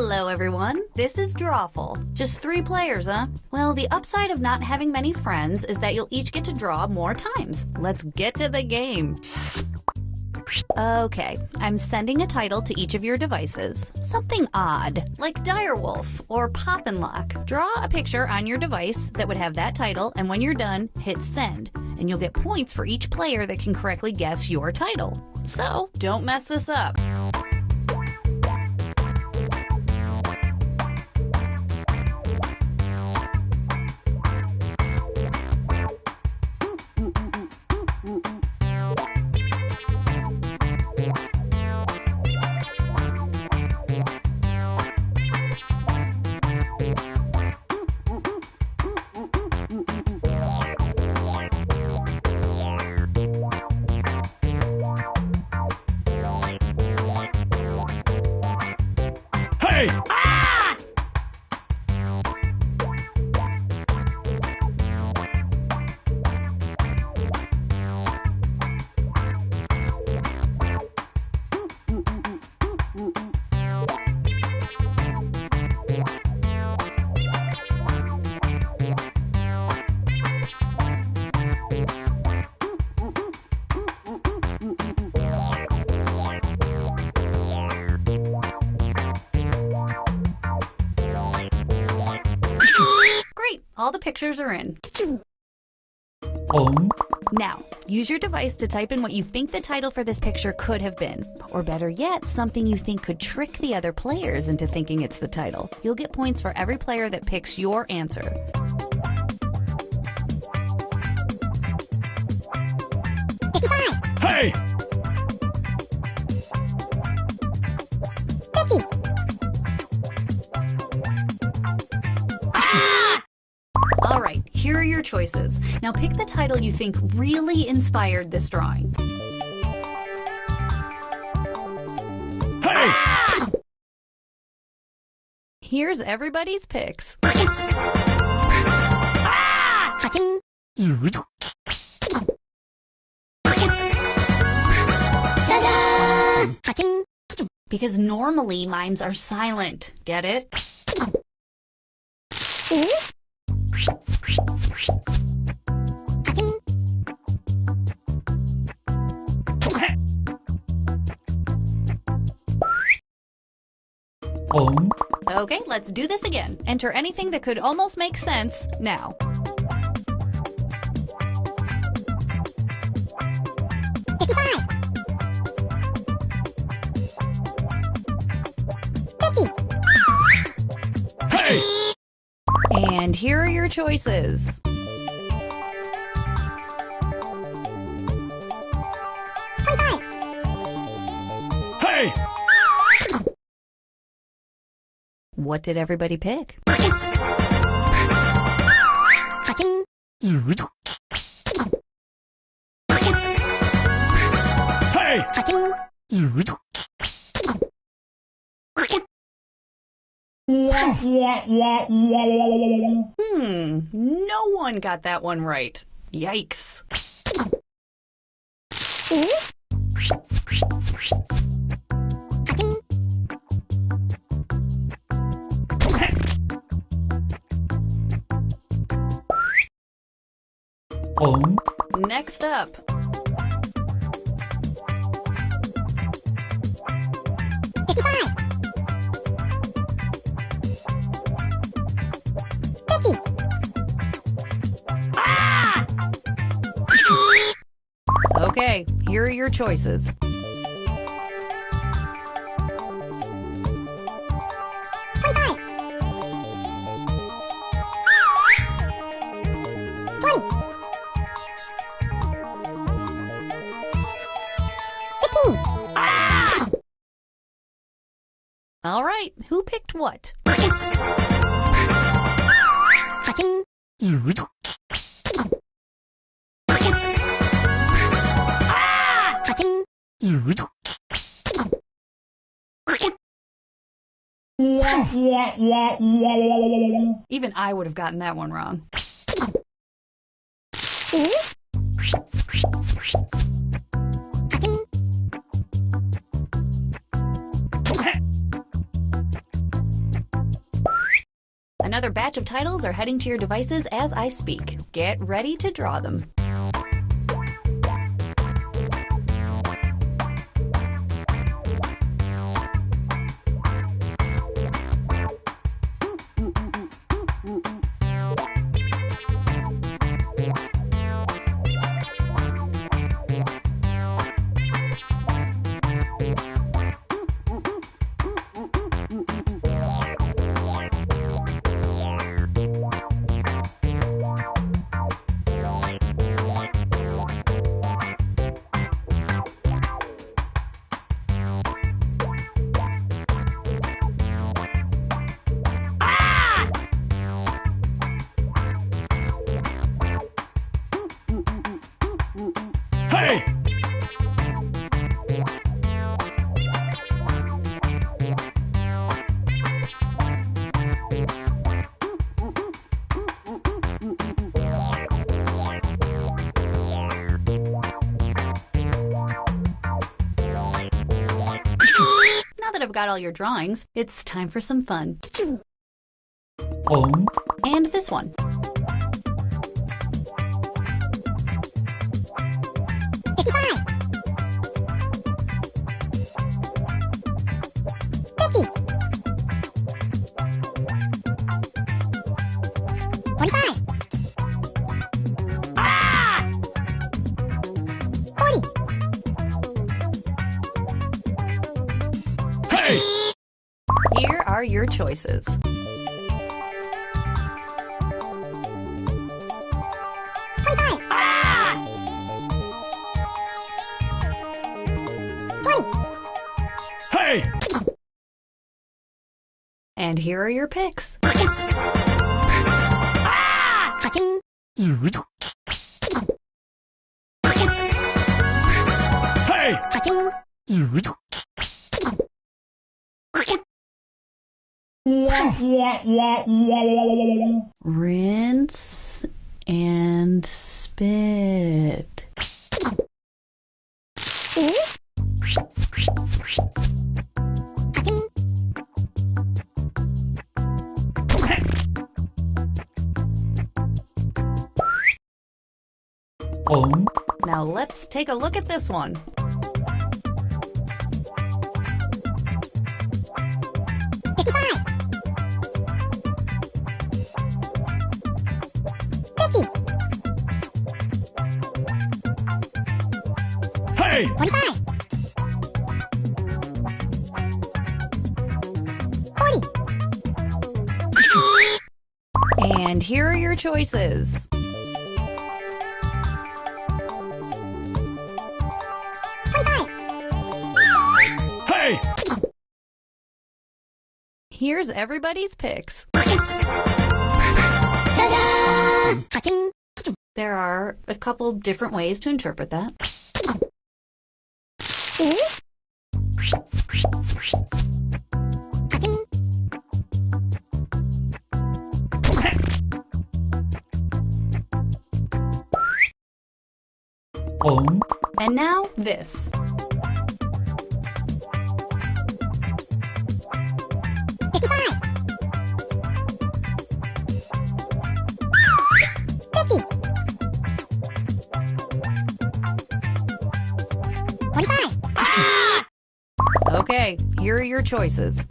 Hello everyone, this is Drawful. Just 3 players, huh? Well, the upside of not having many friends is that you'll each get to draw more times. Let's get to the game. Okay, I'm sending a title to each of your devices. Something odd, like Direwolf or Pop and Lock. Draw a picture on your device that would have that title, and when you're done, hit send. And you'll get points for each player that can correctly guess your title. So, don't mess this up. Hey! Ah! Great, all the pictures are in. Now, use your device to type in what you think the title for this picture could have been. Or better yet, something you think could trick the other players into thinking it's the title. You'll get points for every player that picks your answer. Hey! 50. All right, here are your choices. Now pick the title you think really inspired this drawing. Hey! Here's everybody's picks. Because normally mimes are silent. Get it? Okay, let's do this again. Enter anything that could almost make sense now. Hey! And here are your choices. Hey! What did everybody pick? Hey! No one got that one right. Yikes. Next up. Okay, here are your choices. All right, who picked what? Even I would have gotten that one wrong. Another batch of titles are heading to your devices as I speak. Get ready to draw them. Hey! Now that I've got all your drawings, it's time for some fun. And this one. Hey! Here are your choices. Hey! And here are your picks. Hey! Rinse and spit. Now let's take a look at this one. Hey! And here are your choices. Hey! Here's everybody's picks. There are a couple different ways to interpret that. And now this. Okay, here are your choices.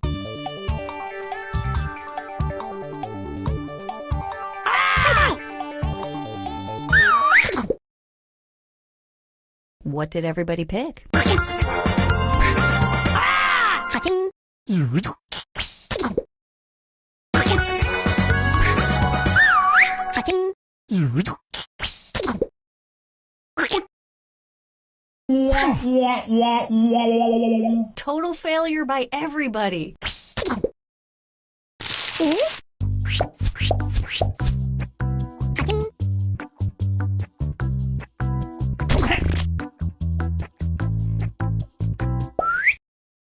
What did everybody pick? Total failure by everybody.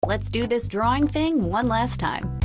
Let's do this drawing thing one last time.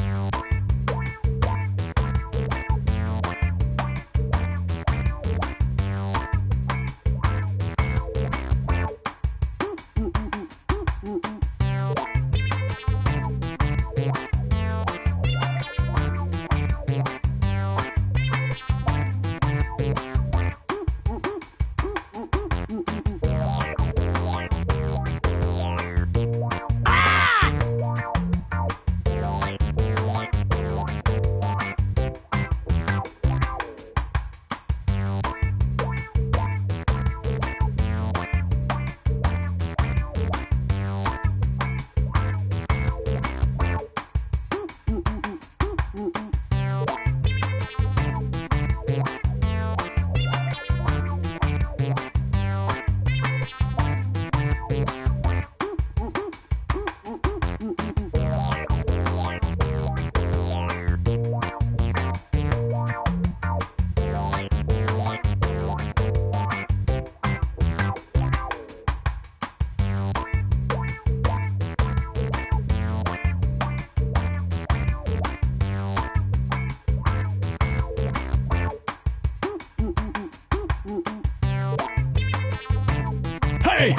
Hey!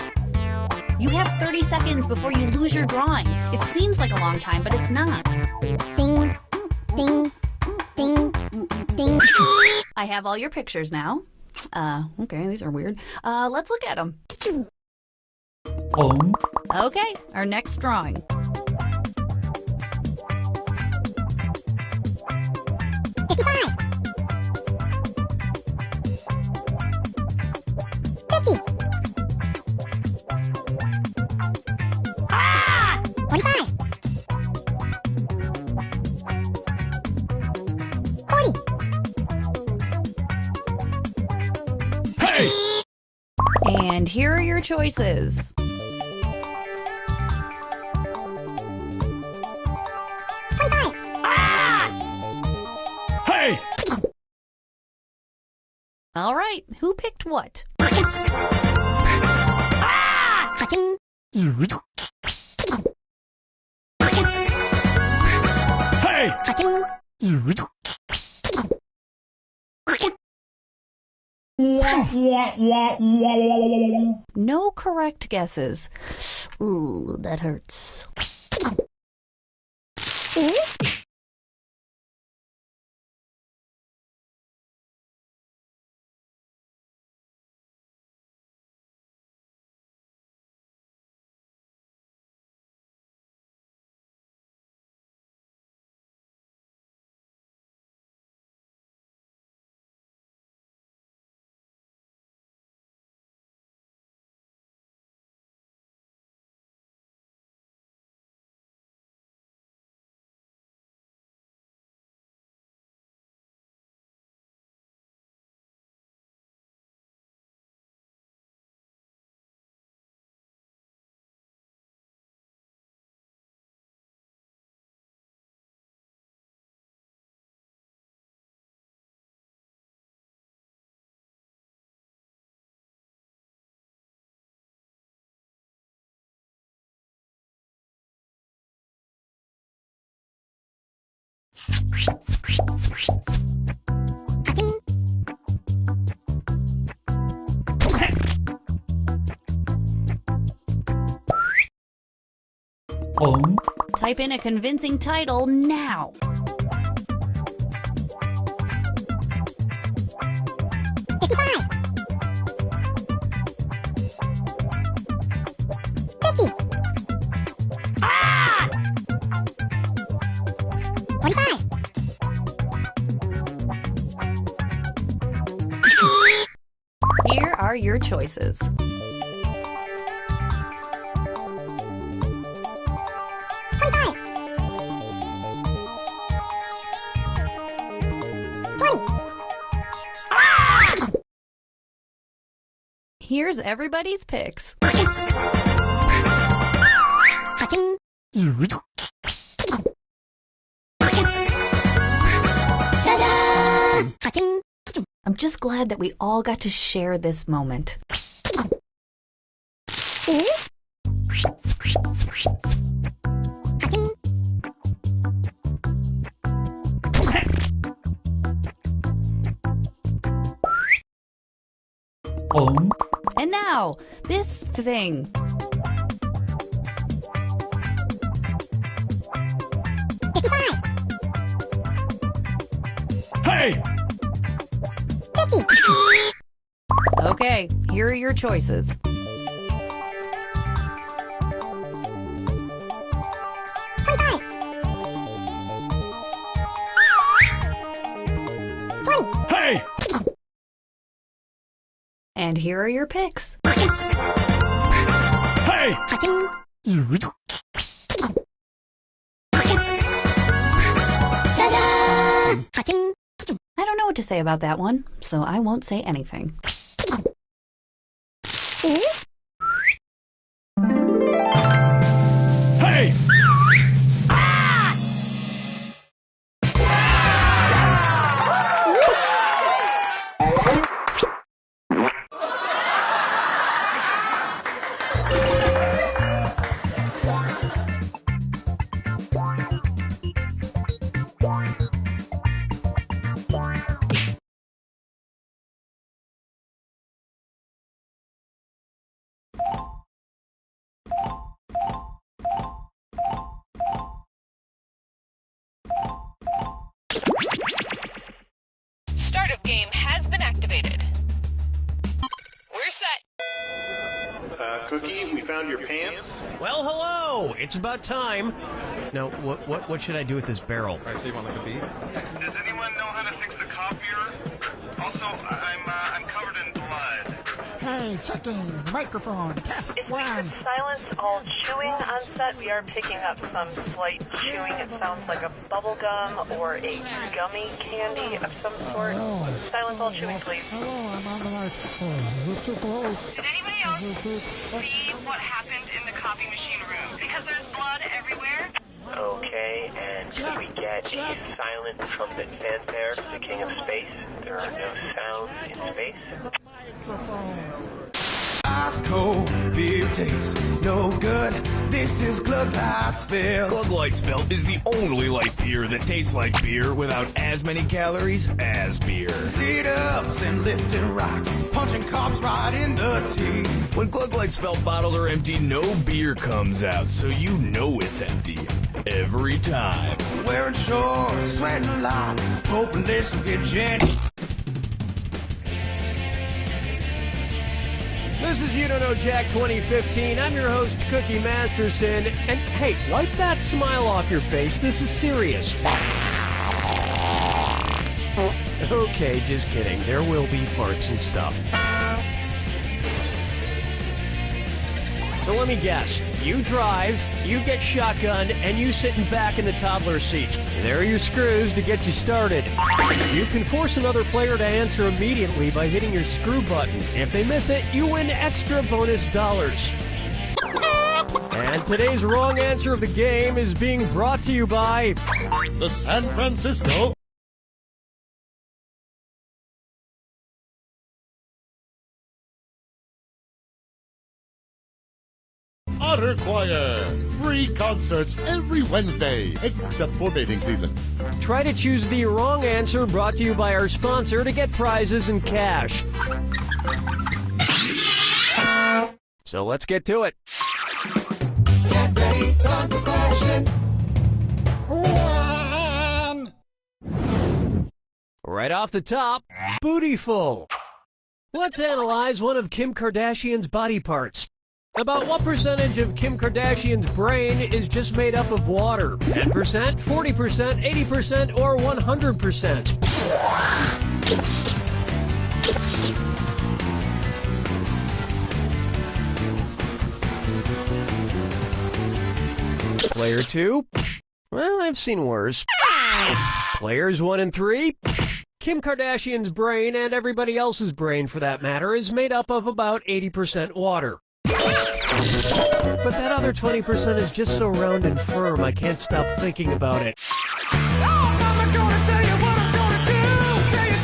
You have 30 seconds before you lose your drawing. It seems like a long time, but it's not. Ding, ding, ding, ding. I have all your pictures now. Okay, these are weird. Let's look at them. Okay, our next drawing. Hey! And here are your choices. Hey! All right, who picked what? Hey! No correct guesses. Ooh, that hurts. Type in a convincing title now. Here are your choices. Here's everybody's picks. I'm just glad that we all got to share this moment. And now, this thing. Hey! Okay, here are your choices. Hey! And here are your picks. Hey! I don't know what to say about that one, so I won't say anything. Hey! backup game has been activated. We're set. Cookie, we found your pants. Well, hello! It's about time. Now, what should I do with this barrel? I see one like a bee. Does anyone know how to fix the copier? Also, I'm covered in blood. Hey, checking microphone, test If we one. could silence all chewing on set, we are picking up some slight chewing. It sounds like a bubble gum or a gummy candy of some sort. Silence all chewing, please. Hello, I'm on the mic. Oh, it's too close. Did anybody else see what happened in the copy machine room? Because there's blood everywhere. Okay, and can we get a silent trumpet fanfare for the King of Space? There are no sounds in space. Microphone. Ice cold, beer taste, no good. This is Glug Lightsville. Glug Lightsville is the only light beer that tastes like beer without as many calories as beer. Sit-ups and lifting rocks, punching cops right in the teeth. When Glug Lightsville bottles are empty, no beer comes out, so you know it's empty. Every time. Wearing shorts, sweating a lot, hoping this will get Jenny. This is You Don't Know Jack 2015. I'm your host, Cookie Masterson. And hey, wipe that smile off your face. This is serious. Okay, just kidding. There will be farts and stuff. So let me guess. You drive, you get shotgunned, and you sitting back in the toddler seat. There are your screws to get you started. You can force another player to answer immediately by hitting your screw button. If they miss it, you win extra bonus dollars. And today's wrong answer of the game is being brought to you by The San Francisco Otter Choir. Free concerts every Wednesday, except for mating season. Try to choose the wrong answer, brought to you by our sponsor, to get prizes and cash. So let's get to it. Get ready, time for question. One. Right off the top, bootyful. Let's analyze one of Kim Kardashian's body parts. About what percentage of Kim Kardashian's brain is just made up of water? 10%, 40%, 80%, or 100%? Player 2? Well, I've seen worse. Players 1 and 3? Kim Kardashian's brain, and everybody else's brain for that matter, is made up of about 80% water. But that other 20% is just so round and firm, I can't stop thinking about it. Oh, Mama, gonna tell you what I'm gonna do. Say it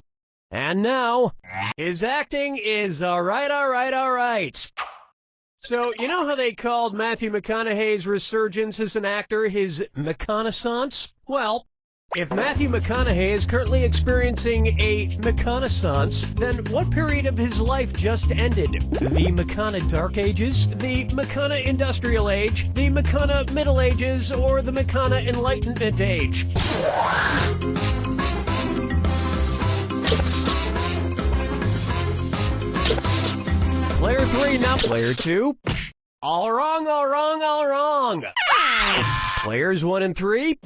so. And now, his acting is alright. So, you know how they called Matthew McConaughey's resurgence as an actor his McConaissance? Well, if Matthew McConaughey is currently experiencing a McConaissance, then what period of his life just ended? The McCona Dark Ages, the McCona Industrial Age, the McCona Middle Ages, or the McCona Enlightenment Age? Player 3, now player 2. All wrong. Players 1 and 3.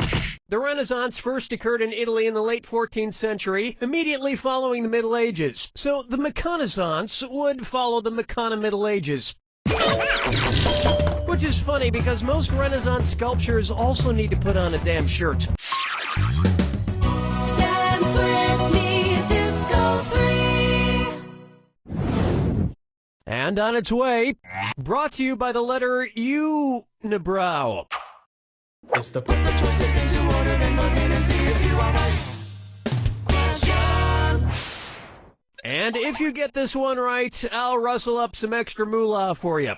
The Renaissance first occurred in Italy in the late 14th century, immediately following the Middle Ages. So the McConaissance would follow the McCona Middle Ages. Which is funny because most Renaissance sculptures also need to put on a damn shirt. Dance with me, Disco 3. And on its way, brought to you by the letter Unibrow. It's the put the choices into order, then buzz in and see if you are right. Question. And if you get this one right, I'll rustle up some extra moolah for you.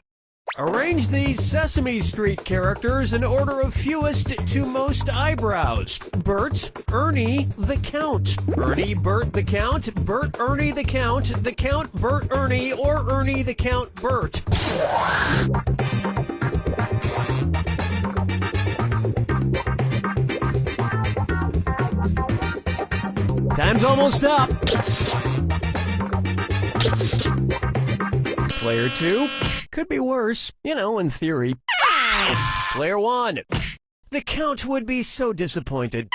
Arrange these Sesame Street characters in order of fewest to most eyebrows. Bert, Ernie, the Count. Ernie, Bert, the Count. Bert, Ernie, the Count. The Count, Bert, Ernie, or Ernie, the Count, Bert. Time's almost up. Player 2. Could be worse, in theory. Player 1. The Count would be so disappointed.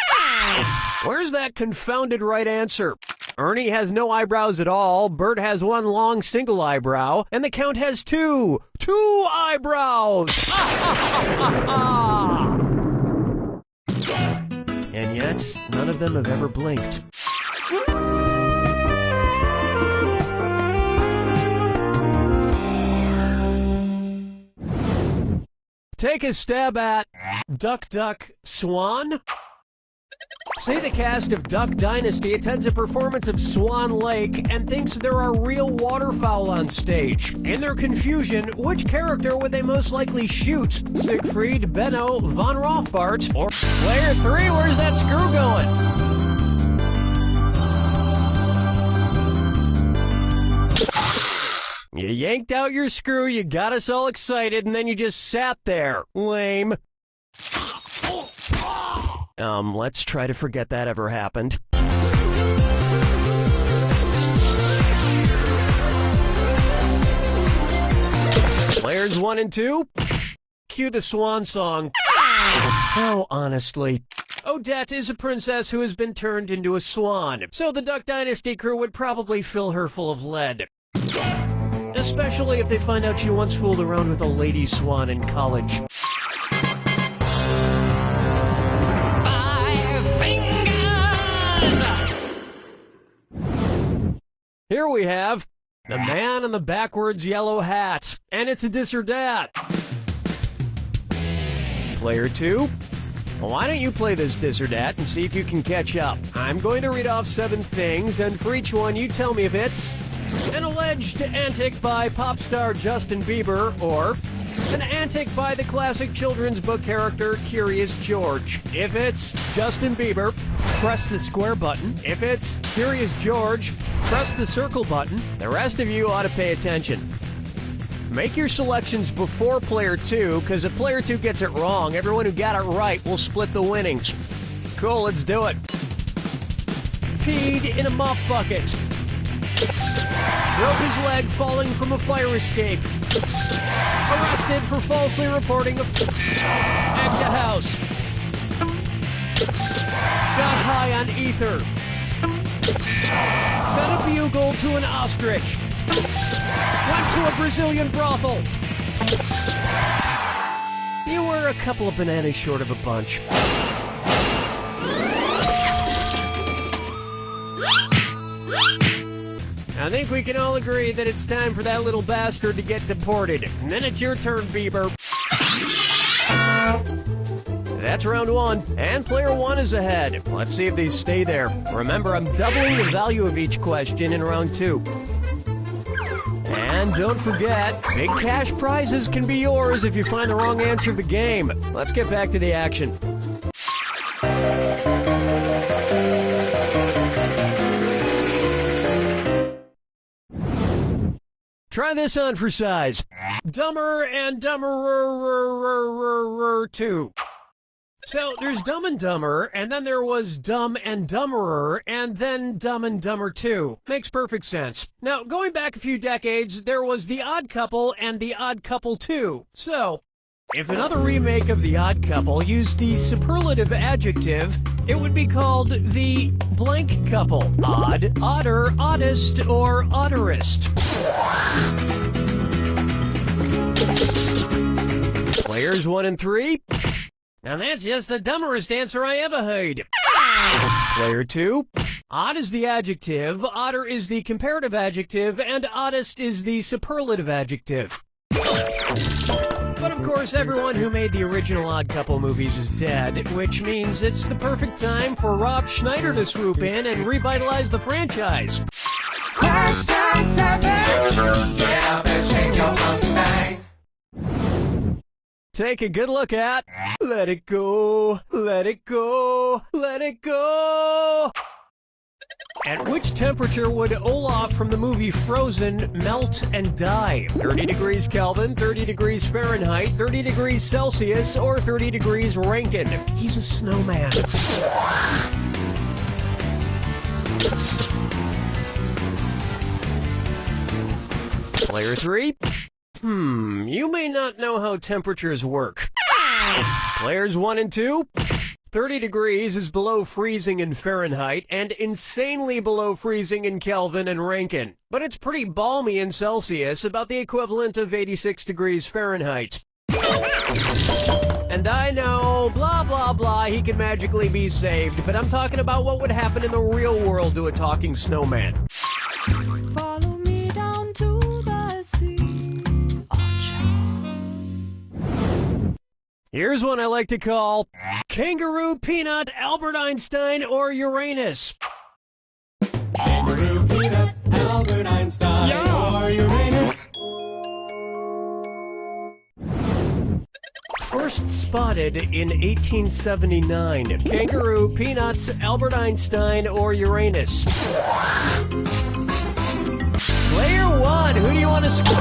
Where's that confounded right answer? Ernie has no eyebrows at all, Bert has one long single eyebrow, and the Count has two eyebrows! And yet, none of them have ever blinked. Take a stab at Duck, Duck, Swan. Say the cast of Duck Dynasty attends a performance of Swan Lake and thinks there are real waterfowl on stage. In their confusion, which character would they most likely shoot? Siegfried, Benno, Von Rothbart, or Player 3, where's that screw going? You yanked out your screw, you got us all excited, and then you just sat there. Lame. Let's try to forget that ever happened. Players 1 and 2, cue the swan song. Oh, honestly. Odette is a princess who has been turned into a swan, so the Duck Dynasty crew would probably fill her full of lead. Especially if they find out she once fooled around with a lady swan in college. Here we have the man in the backwards yellow hat, and it's a dis or dat. Player 2, why don't you play this dis or dat and see if you can catch up? I'm going to read off 7 things, and for each one you tell me if it's an alleged antic by pop star Justin Bieber, or an antic by the classic children's book character Curious George. If it's Justin Bieber, press the square button. If it's Curious George, press the circle button. The rest of you ought to pay attention. Make your selections before Player 2, because if Player 2 gets it wrong, everyone who got it right will split the winnings. Cool, let's do it. Peed in a mop bucket. Broke his leg falling from a fire escape. Arrested for falsely reporting a egged a house. Got high on ether. Fed a bugle to an ostrich. Went to a Brazilian brothel. You were a couple of bananas short of a bunch. I think we can all agree that it's time for that little bastard to get deported. And then it's your turn, Bieber. That's round 1, and Player 1 is ahead. Let's see if they stay there. Remember, I'm doubling the value of each question in round 2. And don't forget, big cash prizes can be yours if you find the wrong answer of the game. Let's get back to the action. Try this on for size. Dumber and Dumberer 2. So there's Dumb and Dumber, and then there was Dumb and Dumberer, and then Dumb and Dumber 2. Makes perfect sense. Now, going back a few decades, there was The Odd Couple and The Odd Couple 2. So, if another remake of The Odd Couple used the superlative adjective, it would be called The Blank Couple. Odd, odder, oddest, or odderest. Players 1 and 3. Now that's just the dumberest answer I ever heard. Player 2. Odd is the adjective, odder is the comparative adjective, and oddest is the superlative adjective. But of course, everyone who made the original Odd Couple movies is dead, which means it's the perfect time for Rob Schneider to swoop in and revitalize the franchise. Question 7. Get up and shake your monkey bang. Take a good look at Let It Go, Let It Go, Let It Go. At which temperature would Olaf from the movie Frozen melt and die? 30 degrees Kelvin, 30 degrees Fahrenheit, 30 degrees Celsius, or 30 degrees Rankine? He's a snowman. Player 3? You may not know how temperatures work. Players 1 and 2? 30 degrees is below freezing in Fahrenheit and insanely below freezing in Kelvin and Rankine. But it's pretty balmy in Celsius, about the equivalent of 86 degrees Fahrenheit. And I know, blah, blah, blah, he can magically be saved, but I'm talking about what would happen in the real world to a talking snowman. Follow me down to the sea. Here's one I like to call Kangaroo, Peanut, Albert Einstein, or Uranus. Kangaroo, Peanut, Albert Einstein, or Uranus. First spotted in 1879. Kangaroo, Peanuts, Albert Einstein, or Uranus. Player 1, who do you want to screw?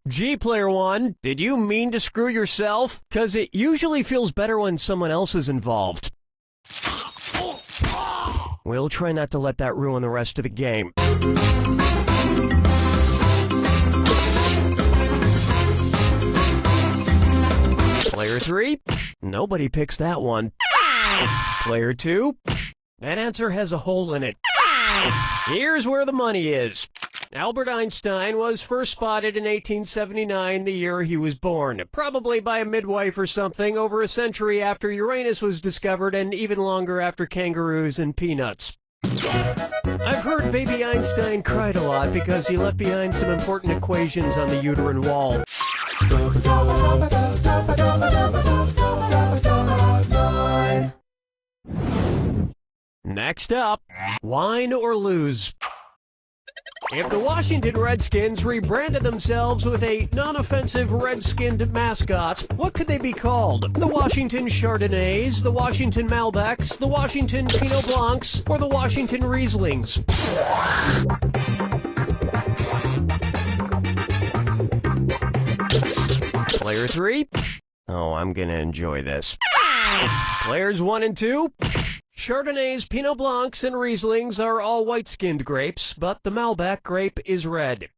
Gee, Player 1, did you mean to screw yourself? 'Cause it usually feels better when someone else is involved. We'll try not to let that ruin the rest of the game. Player 3? Nobody picks that one. Player 2? That answer has a hole in it. Here's where the money is. Albert Einstein was first spotted in 1879, the year he was born, probably by a midwife or something, over a century after Uranus was discovered and even longer after kangaroos and peanuts. I've heard baby Einstein cried a lot because he left behind some important equations on the uterine wall. Next up, wine or lose. If the Washington Redskins rebranded themselves with a non-offensive red-skinned mascot, what could they be called? The Washington Chardonnays, the Washington Malbecs, the Washington Pinot Blancs, or the Washington Rieslings? Player 3? Oh, I'm gonna enjoy this. Players 1 and 2? Chardonnays, Pinot Blancs, and Rieslings are all white-skinned grapes, but the Malbec grape is red.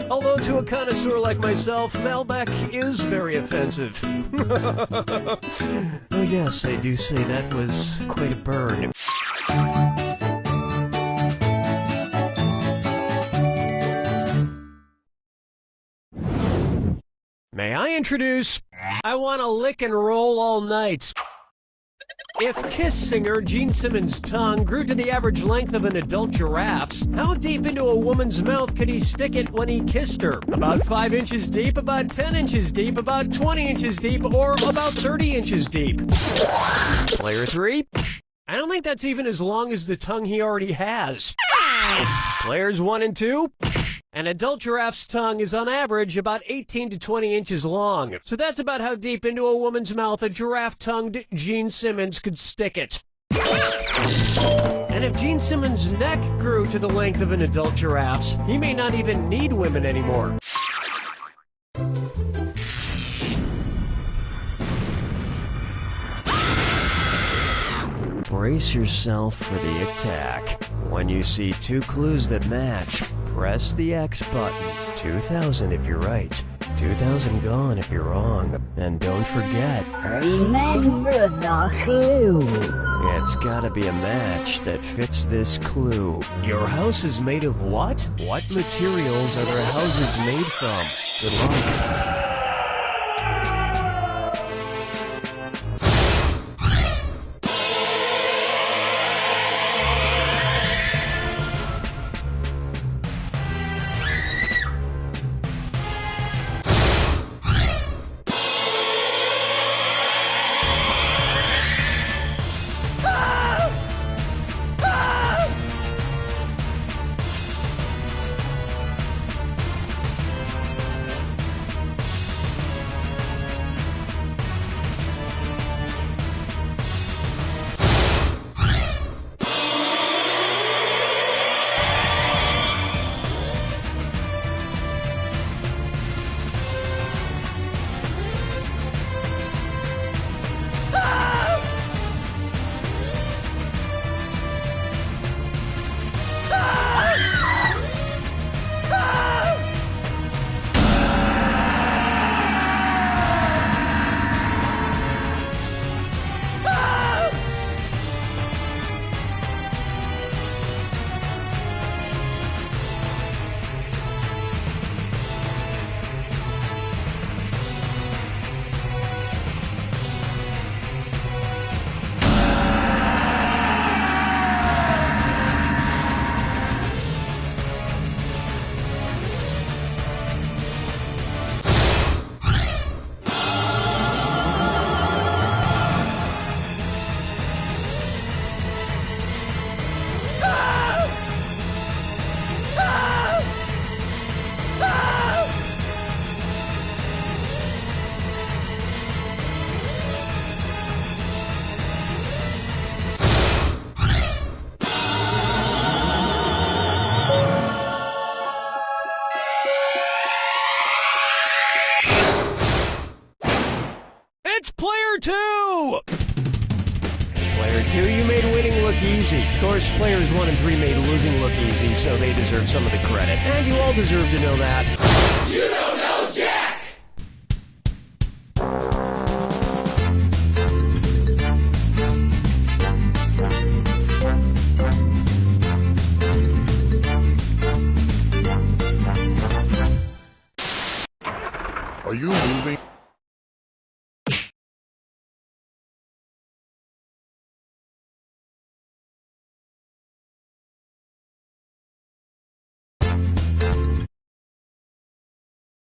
Although to a connoisseur like myself, Malbec is very offensive. Oh yes, I do say that was quite a burn. May I introduce I Want to Lick and Roll All Night. If Kiss singer Gene Simmons' tongue grew to the average length of an adult giraffe's, how deep into a woman's mouth could he stick it when he kissed her? About 5 inches deep, about 10 inches deep, about 20 inches deep, or about 30 inches deep? Player 3? I don't think that's even as long as the tongue he already has. Players 1 and 2? An adult giraffe's tongue is on average about 18 to 20 inches long. So that's about how deep into a woman's mouth a giraffe-tongued Gene Simmons could stick it. And if Gene Simmons' neck grew to the length of an adult giraffe's, he may not even need women anymore. Brace yourself for the attack. When you see two clues that match, press the X button. 2,000 if you're right, 2,000 gone if you're wrong. And don't forget, remember the clue. It's gotta be a match that fits this clue. Your house is made of what? What materials are their houses made from? Good luck. quarter, too. You made winning look easy. Of course, players 1 and 3 made losing look easy, so they deserve some of the credit. And you all deserve to know that. You don't know